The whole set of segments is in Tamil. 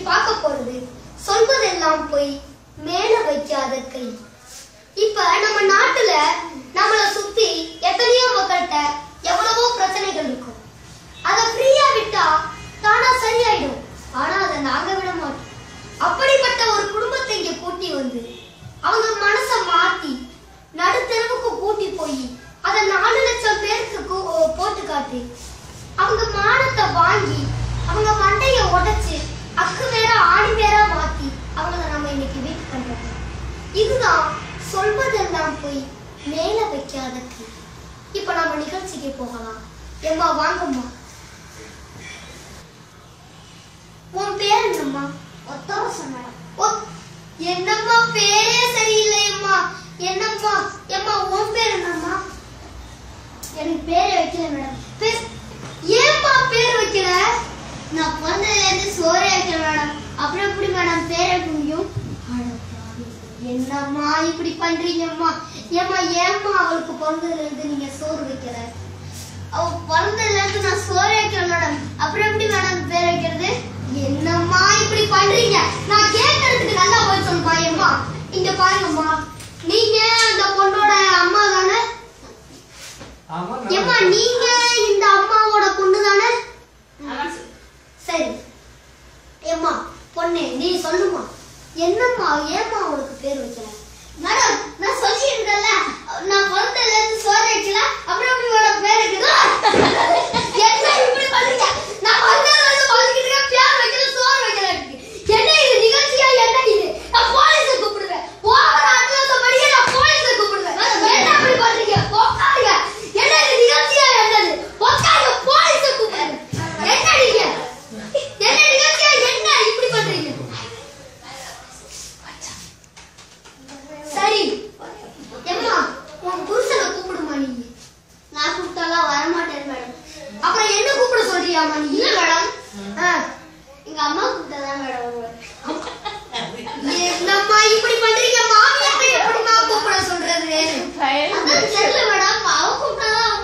பார்க்க போறது சொல்வதெல்லாம் போய் மேல வைக்காத கை. இப்ப நம்ம நாட்டுல நம்மள சுத்தி எத்தனையோ மக்கள்கிட்ட எவ்வளவோ பிரச்சனைகள் இருக்கும். அதை ஃப்ரீயா விட்டா தானா சரியாயிடும். ஆனா அதை நாங்க விட மாட்டோம். அப்படிப்பட்ட ஒரு குடும்பத்தை இங்க கூட்டி வந்து அவங்க மனச மாத்தி நடுத்தரவுக்கு கூட்டி போய் அதை 4 லட்சம் பேருக்கு போட்டு காட்டி அவங்க மானத்தை வாங்கி அவங்க மண்டைய உடைச்சு அக்கு வேற ஆணி வேற மாத்தி அவங்கள நம்ம இன்னைக்கு வீட்டு பண்றோம். இதுதான் சொல்வதெல்லாம் போய் மேல வைக்காத கை. இப்ப நம்ம நிகழ்ச்சிக்கு போகலாம். எம்மா வாங்கம்மா. உன் பேர் என்னம்மா? என்னம்மா பேரே சரியில்லையம்மா. என்னம்மா எம்மா உன் பேர் என்னம்மா? எனக்கு பேரே வைக்கல மேடம். ஏம்மா பேர் வைக்கல? நான் பிறந்ததுல இருந்து சோறே வைக்கல மேடம். அப்புறம் எப்படி மேடம் பேர் வைக்க முடியும்? என்னம்மா இப்படி பண்றீங்கம்மா? ஏம்மா ஏம்மா அவளுக்கு பிறந்ததுல இருந்து நீங்க சோறு வைக்கல? அவ பிறந்ததுல இருந்து நான் சோறே வைக்கல மேடம். அப்புறம் எப்படி மேடம் பேர் வைக்கிறது? என்னம்மா இப்படி பண்றீங்க? நான் கேட்கறதுக்கு நல்லா போய் சொல்லுமா. ஏம்மா இங்க பாருங்கம்மா, நீங்க அந்த பொண்ணோட அம்மா தானே? ஏம்மா நீங்க இந்த அம்மாவோட பொண்ணு தானே? சரி ஏம்மா பொண்ணு நீ சொல்லுமா, என்னம்மா ஏம்மா அவளுக்கு பேர் வைக்கல? மேடம் நான் சொல்லியிருக்கேன்ல, நான் பிறந்ததுல இருந்து சோறு வைக்கல. அப்புறம் எப்படி மேடம் பேர் வைக்கல? என்ன இப்படி பண்றீங்க? நான் பிறந்ததுல இருந்து வளர்க்கிட்டு இருக்கேன், பேர் வைக்கல சோறு வைக்கல. என்ன இது நிகழ்ச்சியா? என்ன இது? நான் போலீஸை கூப்பிடுவேன். ஓவர் அட்லஸபடியே நான் போலீஸை கூப்பிடுவேன். என்ன அப்படி பண்றீங்க? உட்காருங்க. என்ன இது நிகழ்ச்சியா? என்னது உட்காருங்க, போலீஸை கூப்பிடுவேன். என்ன நீங்க என்ன நிகழ்ச்சியா? என்ன இப்படி பண்றீங்க? சரி எம்மா உன் புருஷனை கூப்பிடுமா. நீங்க நான் கூப்பிட்டாலாம் வரமாட்டேன் மேடம். அப்புறம் என்ன கூப்பிட சொல்றியாமா நீ? இல்ல மேடம் எங்க அம்மா கூப்பிட்டதான் மேடம். என்னம்மா இப்படி பண்றீங்க? மாமியாரை எப்படிமா கூப்பிட சொல்றது? அதான் தெரியல மேடம், அவ கூப்பிட்டாதான்.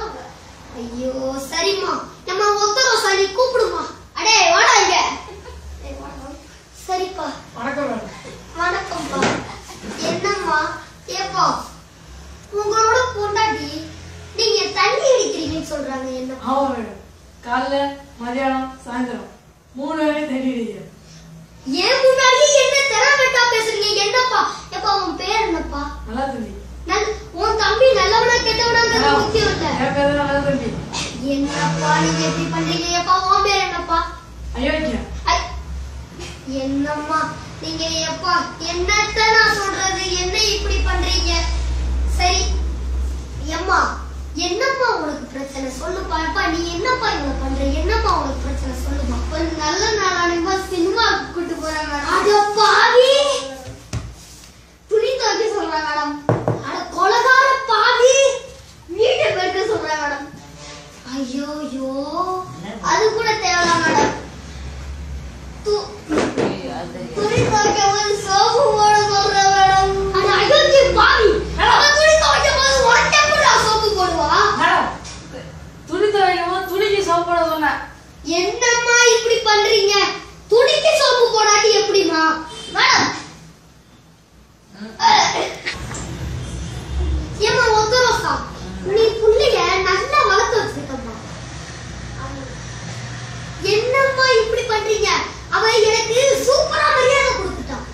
ஐயோ சரிம்மா. நம்ம ஒத்தரம் சரி கூப்பிடுமா. அடே வாடா இங்க. சரிப்பா. வணக்கம் மேடம். வணக்கம்ப்பா. என்னம்மா ஏப்பா உங்களோட பொண்டாட்டி நீங்க தண்ணி அடிக்கிறீங்கன்னு சொல்றாங்க. என்ன? ஆமா மேடம், காலைல மதியானம் சாயந்தரம் 3 வேளையும் தண்ணி அடிக்கிறேன். ஏன் முன்னாடி என்ன தெரவெட்டா பேசுறீங்க? என்னப்பா எப்பா உன் பேர் என்னப்பா? நல்லா தம்பி. உன் தம்பி நல்லவனா கெட்டவனாங்கிறது முக்கியம் இல்ல. என் பேர் நல்லா தம்பி. என்னப்பா நீங்க எப்படி பண்றீங்க? எப்பா உன் பேர் என்னப்பா? அயோக்கியா. என்னம்மா நீங்க எப்பா என்னத்த நான் சொல்றது? என்ன இப்படி பண்றீங்க? சரி அம்மா என்னம்மா உங்களுக்கு பிரச்சனை சொல்லுப்பா. எப்பா நீ என்னப்பா இவ்வளவு பண்ற? என்னம்மா உங்களுக்கு பிரச்சனை சொல்லுமா. கொஞ்சம் நல்ல நாளானுமா சினிமாவுக்கு கூட்டு போறாங்க. அட பாவி, துணி துவைக்க சொல்றாங்க மேடம். அட கொலகார பாவி, வீட்டை பெருக்க சொல்றாங்க மேடம். ஐயோ ஐயோ அது கூட தேவையில்ல மேடம். துணி துவைக்கும் போது சோப்பு போட சொல்ற மேடம். அட அயோக்கிய பாவி, அவன் துணி துவைக்கும் போது உனக்கு எப்படி சோப்பு போடுவா? மேடம் துணி துவைக்கும் போது துணிக்கு சோப்பு போட சொன்னேன். என்னம்மா இப்படி பண்றீங்க? துணிக்கு சோப்பு போடாட்டி எப்படிமா மேடம்? ஏமா ஒத்தரோசா நீ புள்ளைய நல்லா வளர்த்து வச்சிருக்கம்மா. என்னம்மா இப்படி பண்றீங்க? அவ எனக்கு சூப்பரா மரியாதை கொடுத்துட்டான்.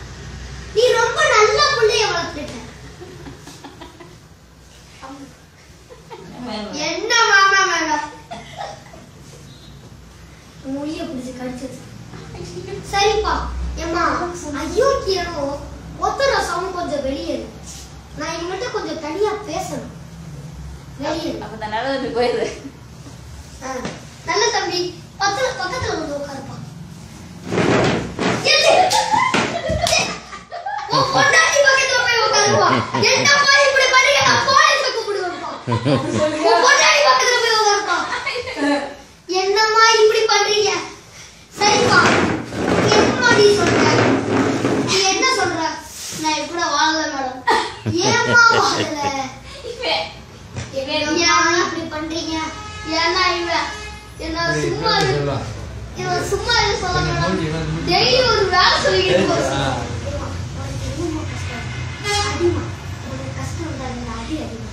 நீ ரொம்ப நல்ல புள்ளைய வளர்த்துட்ட. என்ன மாமா மேடம் மொழிய பிடிச்சு கடிச்சது. சரிப்பா ஏம்மா அயோக்கியனோ ஒத்தரோசாவும் கொஞ்சம் வெளியேறு. நான் இவங்கிட்ட கொஞ்சம் தனியா பேசணும். வெளியே அப்ப நல்லது போயிரு. நல்ல தம்பி பக்கத்துல வந்து உட்காருப்பா. பொண்டாட்டி பக்கத்துல போய் உட்காருப்பா. என்னப்பா இப்படி பண்ணீங்க? நான் போலீஸை கூப்பிடுவேன்ப்பா. பொண்டாட்டி பக்கத்துல போய் உட்காருப்பா. என்னம்மா இப்படி பண்றீங்க? சரிப்பா என்னம்மா நீ சொல்ற? நீ என்ன சொல்ற? நான் இப்படி வாழல மேடம். ஏம்மா வாழல? ஏன் இப்படி பண்றீங்க? ஏன்னா இவன் என்ன சும்மா இவன் சும்மா எதுவும் சொல்ல வேணாம். டெய்லி ஒரு வேலை சொல்லிட்டு போறா. அடிமா உனக்கு கஷ்டம் இருந்தா அடி அடிமா.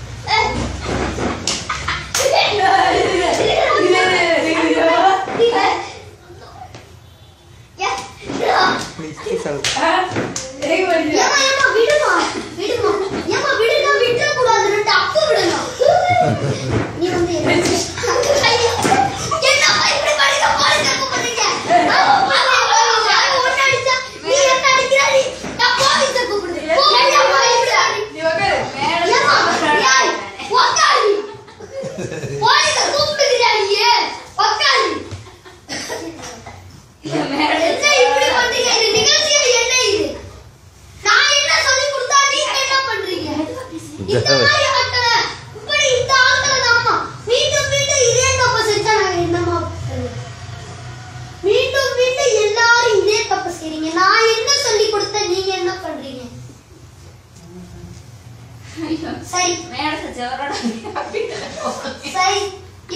சரி,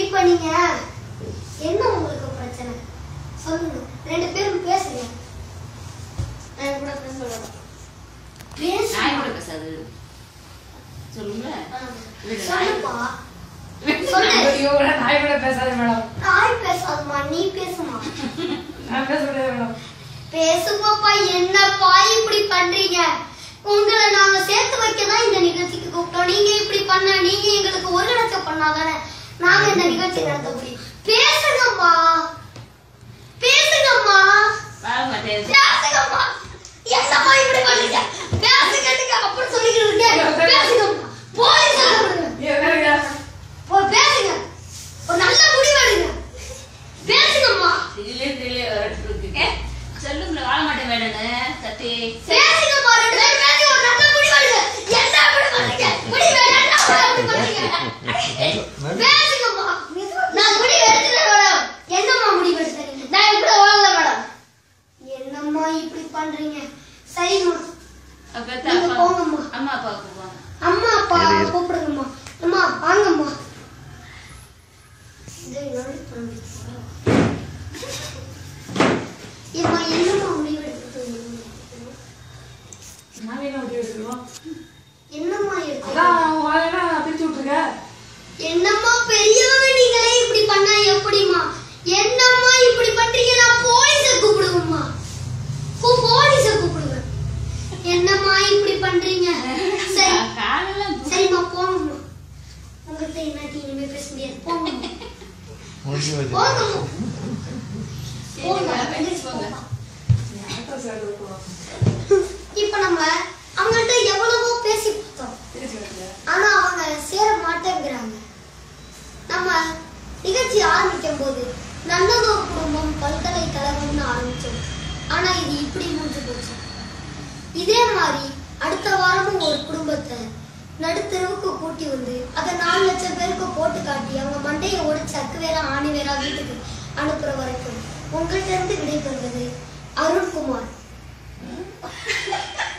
இப்ப நீங்க என்ன உங்களுக்கு பிரச்சனை சொல்லுங்க. 2 பேரும் பேசுங்க. நான் கூட பேசலாம். பேசாது சொல்லுங்க. சொல்லுப்பா. சொல்லு. ஐயோ நாய் கூட பேசாதே மேடம். நாய் பேசாதமா, நீ பேசுமா. நான் பேசவே மேடம். பேசுங்கப்பா. என்னப்பா இப்படி பண்றீங்க? உங்களை நாங்க சேர்த்து வைக்க தான் இந்த நிகழ்ச்சிக்கு கூப்பிட்டோம். நீங்க இப்படி பண்ண, நீங்க எங்களுக்கு ஒரு இடத்தை பண்ணாதானே நாங்க இந்த நிகழ்ச்சி நடத்த முடியும். பேசுங்கம்மா, பேசுங்கம்மா, பேசுங்கம்மா. என்னம்மா இப்படி பண்ணீங்க? பேசுங்க அப்புறம் சொல்லிக்கிட்டு இருக்கேன். பேசுங்கம்மா. போலீஸ் போய் பேசுங்க. ஒரு நல்ல முடிவு எடுங்க. பேசுங்கம்மா. சொல்லுங்க வாழ மாட்டேன் வேணும்னு சத்தி பேசுங்கம்மா. 2 பேரும் பேசி ஒரு நல்ல முடிவு எடுங்க. என்ன அப்படி பண்ணீங்க? முடிவு என்ன அப்படி பண்ணீங்க? பேசுங்கம்மா. நான் முடிவு எடுத்துட்டேன் மேடம். என்னம்மா முடிவு எடுத்தீங்க? நான் இப்படி வாழல மேடம். என்னம்மா இப்படி பண்றீங்க? சரிம்மா. நீங்க போங்கம்மா. அம்மா அப்பா கூப்பிடுவாங்க. அம்மா அப்பா கூப்பிடுங்கம்மா. அம்மா வாங்கம்மா. ஏம்மா என்னம்மா முடிவு எடுத்துட்டீங்க? நாங்க என்ன முடிவு எடுக்கிறோம்? என்னம்மா எடுத்து அதான் வாயினா பிரிச்சு விட்டுருக்க. என்னம்மா பெரியவங்க நீங்களே இப்படி பண்ணா எப்படிம்மா? என்னம்மா இப்படி பண்றீங்க? நான் போலீஸை கூப்பிடுவேம்மா. போலீஸை கூப்பிடுவேன். என்னம்மா இப்படி பண்றீங்க? சரி சரிம்மா போங்கம்மா. உங்ககிட்ட என்னாட்டி இனிமே பேச முடியாது. போங்கம்மா. போங்கம்மா. இப்ப நம்ம அவங்கள்ட்ட எவ்வளவோ பேசி பார்த்தோம். ஆனா அவங்க சேர மாட்டேங்கிறாங்க. நம்ம நிகழ்ச்சி ஆரம்பிக்கும் போது நல்லதோர் குடும்பம் பல்கலைக்கழகம்னு ஆரம்பிச்சோம். ஆனா இது இப்படி முடிஞ்சு போச்சு. இதே மாதிரி அடுத்த வாரமும் ஒரு குடும்பத்தை நடுத்தருவுக்கு கூட்டி வந்து அதை 4 லட்சம் பேருக்கு போட்டு காட்டி அவங்க மண்டையை ஒடிச்சு அக்கு வேற ஆணி வேற வீட்டுக்கு அனுப்புற வரைக்கும் உங்கள்கிட்ட இருந்து விடைபெறுவது அருண்குமார்.